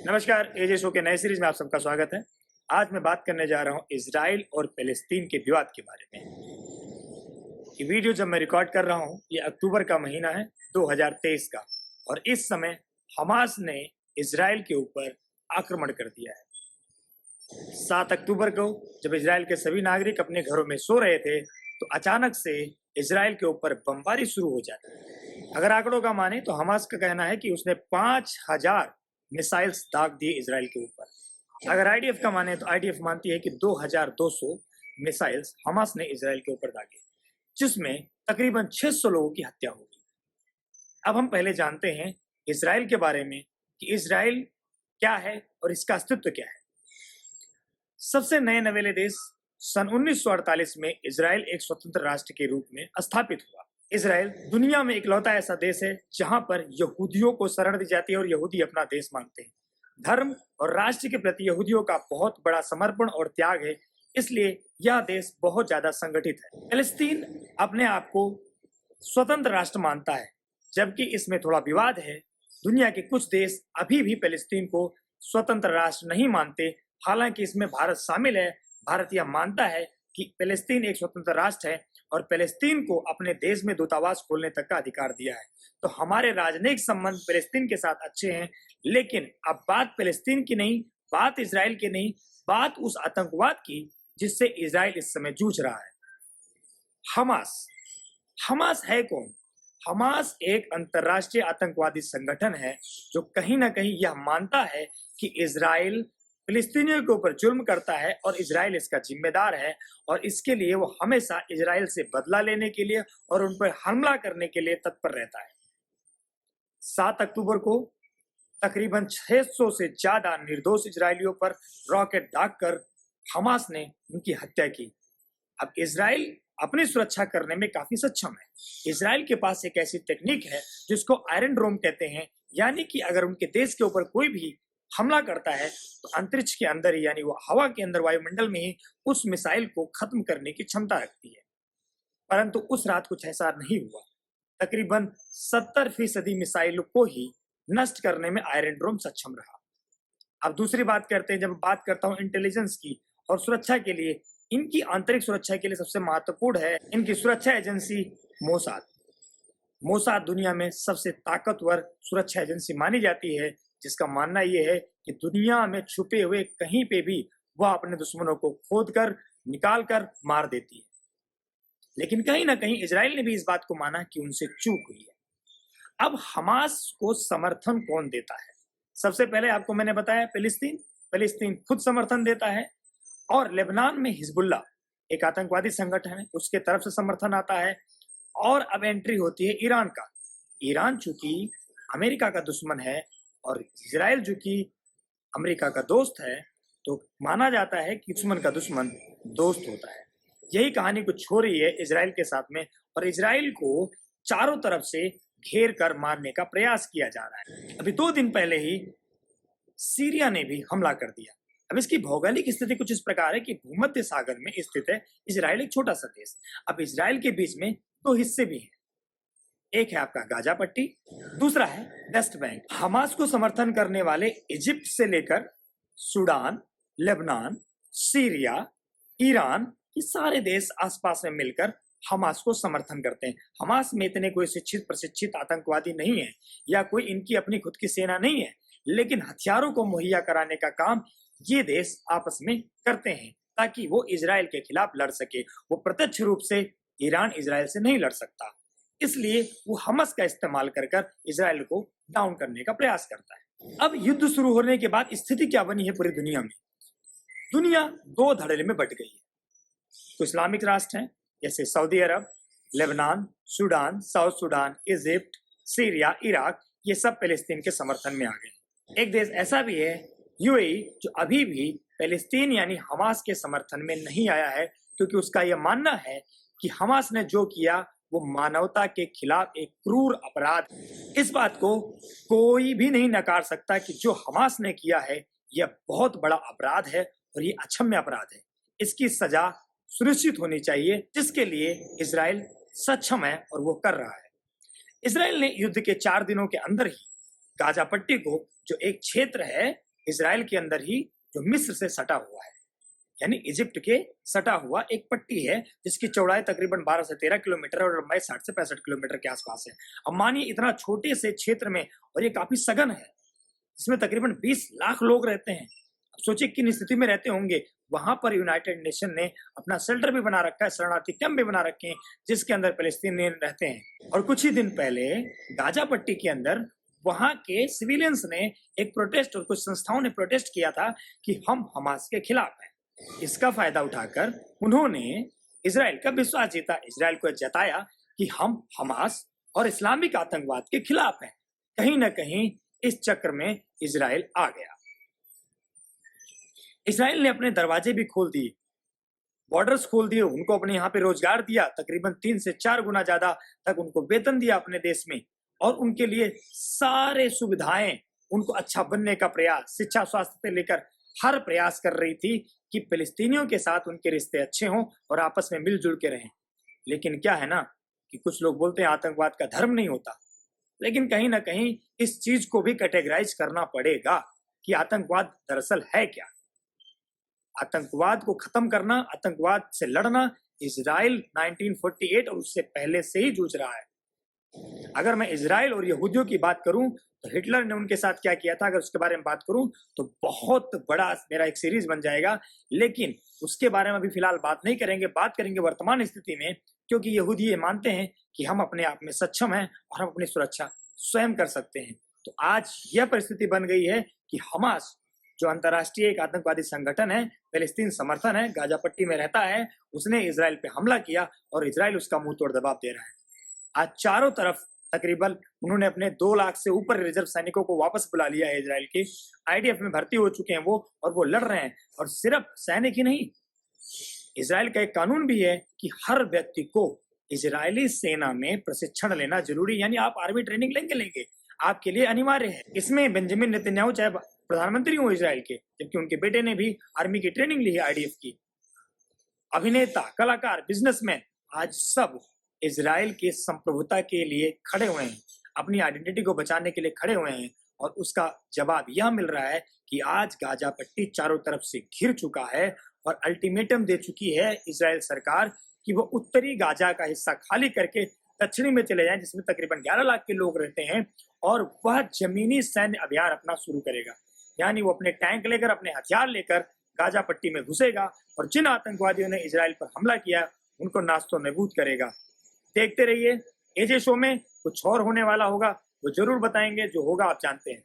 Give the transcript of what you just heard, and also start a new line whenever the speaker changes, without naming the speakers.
नमस्कार, एजे शो के नए सीरीज में आप सबका स्वागत है। आज मैं बात करने जा रहा हूँ इजराइल और फिलिस्तीन के विवाद के बारे में। ये वीडियो जब मैं रिकॉर्ड कर रहा हूँ, ये अक्टूबर का महीना है 2023 का, और इस समय हमास ने इजराइल के ऊपर आक्रमण कर दिया है। 7 अक्टूबर को जब इजराइल के सभी नागरिक अपने घरों में सो रहे थे, तो अचानक से इजराइल के ऊपर बमबारी शुरू हो जाती है। अगर आंकड़ों का माने तो हमास का कहना है कि उसने 5000 मिसाइल्स दाग दिए इजराइल के ऊपर। अगर आईडीएफ का माने तो आईडीएफ मानती है कि 2200 मिसाइल्स हमास ने इजराइल के ऊपर दागे, जिसमें तकरीबन 600 लोगों की हत्या हो गई। अब हम पहले जानते हैं इजराइल के बारे में कि इजराइल क्या है और इसका अस्तित्व क्या है। सबसे नए नवेले देश सन 1948 में इजराइल एक स्वतंत्र राष्ट्र के रूप में स्थापित हुआ। इजराइल दुनिया में इकलौता ऐसा देश है जहां पर यहूदियों को शरण दी जाती है और यहूदी अपना देश मानते हैं। धर्म और राष्ट्र के प्रति यहूदियों का बहुत बड़ा समर्पण और त्याग है, इसलिए यह देश बहुत ज्यादा संगठित है। फिलिस्तीन अपने आप को स्वतंत्र राष्ट्र मानता है, जबकि इसमें थोड़ा विवाद है। दुनिया के कुछ देश अभी भी फिलिस्तीन को स्वतंत्र राष्ट्र नहीं मानते, हालांकि इसमें भारत शामिल है। भारत यह मानता है कि फिलिस्तीन एक स्वतंत्र राष्ट्र है और फिलिस्तीन को अपने देश में दूतावास खोलने तक का अधिकार दिया है। तो हमारे राजनयिक संबंध फिलिस्तीन के साथ अच्छे हैं, लेकिन अब बात फिलिस्तीन की नहीं, बात इजराइल की नहीं, बात उस आतंकवाद की जिससे इजराइल इस समय जूझ रहा है। हमास हमास है कौन? हमास एक अंतर्राष्ट्रीय आतंकवादी संगठन है जो कहीं ना कहीं यह मानता है कि इजराइल फिलिस्तीनियों के ऊपर जुल्म करता है और इजराइल इसका जिम्मेदार है, और इसके लिए वो हमेशा इजराइल से बदला लेने के लिए और उन पर हमला करने के लिए तत्पर रहता है। 7 अक्टूबर को तकरीबन 600 से ज्यादा निर्दोष इजरायलियों पर रॉकेट दागकर हमास ने उनकी हत्या की। अब इजराइल अपनी सुरक्षा करने में काफी सक्षम है। इजराइल के पास एक ऐसी टेक्निक है जिसको आयरन डोम कहते हैं, यानी कि अगर उनके देश के ऊपर कोई भी हमला करता है तो अंतरिक्ष के अंदर ही, यानी वो हवा के अंदर, वायुमंडल में ही उस मिसाइल को खत्म करने की क्षमता रखती है। परंतु उस रात कुछ ऐसा नहीं हुआ। तकरीबन 70% मिसाइलों को ही नष्ट करने में आयरन डोम सक्षम रहा। अब दूसरी बात करते हैं, जब बात करता हूं इंटेलिजेंस की और सुरक्षा के लिए, इनकी आंतरिक सुरक्षा के लिए सबसे महत्वपूर्ण है इनकी सुरक्षा एजेंसी मोसाद। मोसाद दुनिया में सबसे ताकतवर सुरक्षा एजेंसी मानी जाती है, जिसका मानना यह है कि दुनिया में छुपे हुए कहीं पे भी वह अपने दुश्मनों को खोदकर निकाल कर मार देती है। लेकिन कहीं ना कहीं इजराइल ने भी इस बात को माना कि उनसे चूक हुई है। अब हमास को समर्थन कौन देता है? सबसे पहले आपको मैंने बताया फिलिस्तीन खुद समर्थन देता है, और लेबनान में हिजबुल्ला एक आतंकवादी संगठन है, उसके तरफ से समर्थन आता है। और अब एंट्री होती है ईरान का। ईरान चूंकि अमेरिका का दुश्मन है और इजराइल जो कि अमेरिका का दोस्त है, तो माना जाता है कि दुश्मन का दुश्मन दोस्त होता है। यही कहानी कुछ हो रही है इजराइल के साथ में, और इजराइल को चारों तरफ से घेर कर मारने का प्रयास किया जा रहा है। अभी 2 दिन पहले ही सीरिया ने भी हमला कर दिया। अब इसकी भौगोलिक स्थिति कुछ इस प्रकार है कि भूमध्य सागर में स्थित है इजराइल, एक छोटा सा देश। अब इजराइल के बीच में 2 हिस्से भी हैं, एक है आपका गाजा पट्टी, दूसरा है वेस्ट बैंक। हमास को समर्थन करने वाले इजिप्ट से लेकर सूडान, लेबनान, सीरिया, ईरान, ये सारे देश आसपास में मिलकर हमास को समर्थन करते हैं। हमास में इतने कोई शिक्षित प्रशिक्षित आतंकवादी नहीं है, या कोई इनकी अपनी खुद की सेना नहीं है, लेकिन हथियारों को मुहैया कराने का काम ये देश आपस में करते हैं ताकि वो इजराइल के खिलाफ लड़ सके। वो प्रत्यक्ष रूप से ईरान इजराइल से नहीं लड़ सकता, इसलिए वो हमास का इस्तेमाल कर कर इजराइल को डाउन करने का प्रयास करता है। अब युद्ध शुरू होने के बाद स्थिति क्या बनी है पूरी दुनिया में? दुनिया 2 धड़े में बट गई है। तो इस्लामिक राष्ट्र हैं जैसे Saudi Arab, Lebanon, Sudan, South Sudan, Egypt, Syria, Iraq, ये सब फिलिस्तीन के समर्थन में आ गए। एक देश ऐसा भी है यूएई, जो अभी भी फिलिस्तीन यानी हमास के समर्थन में नहीं आया है, क्योंकि उसका यह मानना है कि हमास ने जो किया वो मानवता के खिलाफ एक क्रूर अपराध है। इस बात को कोई भी नहीं नकार सकता कि जो हमास ने किया है यह बहुत बड़ा अपराध है और ये अक्षम्य अपराध है। इसकी सजा सुनिश्चित होनी चाहिए, जिसके लिए इजराइल सक्षम है और वो कर रहा है। इजराइल ने युद्ध के 4 दिनों के अंदर ही गाजा पट्टी को, जो एक क्षेत्र है इसराइल के अंदर ही जो मिस्र से सटा हुआ है, यानी इजिप्ट के सटा हुआ एक पट्टी है जिसकी चौड़ाई तकरीबन 12 से 13 किलोमीटर और लंबाई 60 से 65 किलोमीटर के आसपास है। अब मानिए इतना छोटे से क्षेत्र में, और ये काफी सघन है, इसमें तकरीबन 20 लाख लोग रहते हैं। अब सोचिए किन स्थिति में रहते होंगे। वहां पर यूनाइटेड नेशन ने अपना शेल्टर भी बना रखा है, शरणार्थी कैंप भी बना रखे हैं जिसके अंदर फलस्तीनी रहते हैं। और कुछ ही दिन पहले गाजा पट्टी के अंदर वहां के सिविलियंस ने एक प्रोटेस्ट, और कुछ संस्थाओं ने प्रोटेस्ट किया था कि हम हमास के खिलाफ हैं। इसका फायदा उठाकर उन्होंने इजराइल का विश्वास जीता, इजराइल को जताया कि हम हमास और इस्लामिक आतंकवाद के खिलाफ हैं। कहीं ना कहीं इस चक्र में इजराइल आ गया। इजराइल ने अपने दरवाजे भी खोल दिए, बॉर्डर्स खोल दिए, उनको अपने यहाँ पे रोजगार दिया, तकरीबन 3 से 4 गुना ज्यादा तक उनको वेतन दिया अपने देश में, और उनके लिए सारे सुविधाएं, उनको अच्छा बनने का प्रयास, शिक्षा स्वास्थ्य से लेकर हर प्रयास कर रही थी कि फिलिस्तीनियों के साथ उनके रिश्ते अच्छे हों और आपस में मिलजुल के रहें। लेकिन क्या है ना कि कुछ लोग बोलते हैं आतंकवाद का धर्म नहीं होता, लेकिन कहीं ना कहीं इस चीज को भी कैटेगराइज करना पड़ेगा कि आतंकवाद दरअसल है क्या। आतंकवाद को खत्म करना, आतंकवाद से लड़ना इजराइल 1948 और उससे पहले से ही जूझ रहा है। अगर मैं इजराइल और यहूदियों की बात करूं तो हिटलर ने उनके साथ क्या किया था, अगर उसके बारे में बात करूं तो बहुत बड़ा मेरा एक सीरीज बन जाएगा, लेकिन उसके बारे में अभी फिलहाल बात नहीं करेंगे। बात करेंगे वर्तमान स्थिति में, क्योंकि यहूदी ये मानते हैं कि हम अपने आप में सक्षम हैं और हम अपनी सुरक्षा स्वयं कर सकते हैं। तो आज यह परिस्थिति बन गई है कि हमास, जो अंतर्राष्ट्रीय एक आतंकवादी संगठन है, फिलिस्तीन समर्थन है, गाजा पट्टी में रहता है, उसने इजराइल पे हमला किया और इजराइल उसका मुंह तोड़ जवाब दे रहा है। आज चारों तरफ तकरीबन उन्होंने अपने 2 लाख से ऊपर रिजर्व सैनिकों को वापस बुला लिया है। इजराइल के आईडीएफ में भर्ती हो चुके हैं वो, और वो लड़ रहे हैं। और सिर्फ सैनिक ही नहीं, इजराइल का एक कानून भी है कि हर व्यक्ति को इजरायली सेना में प्रशिक्षण लेना जरूरी, यानी आप आर्मी ट्रेनिंग लेंगे, आपके लिए अनिवार्य है। इसमें बेंजामिन नेतन्याहू चाहे प्रधानमंत्री हो इजराइल के, जबकि उनके बेटे ने भी आर्मी की ट्रेनिंग ली है आईडीएफ की। अभिनेता, कलाकार, बिजनेसमैन, आज सब इजराइल की संप्रभुता के लिए खड़े हुए हैं, अपनी आइडेंटिटी को बचाने के लिए खड़े हुए हैं। और उसका जवाब यह मिल रहा है कि आज गाजा पट्टी चारों तरफ से घिर चुका है और अल्टीमेटम दे चुकी है इजराइल सरकार कि वो उत्तरी गाजा का हिस्सा खाली करके दक्षिणी में चले जाएं, जिसमें तकरीबन 11 लाख के लोग रहते हैं, और वह जमीनी सैन्य अभियान अपना शुरू करेगा। यानी वो अपने टैंक लेकर, अपने हथियार लेकर गाजा पट्टी में घुसेगा और जिन आतंकवादियों ने इजराइल पर हमला किया उनको नास्तो नबूद करेगा। देखते रहिए, एजे शो में कुछ और होने वाला होगा, वो जरूर बताएंगे। जो होगा आप जानते हैं।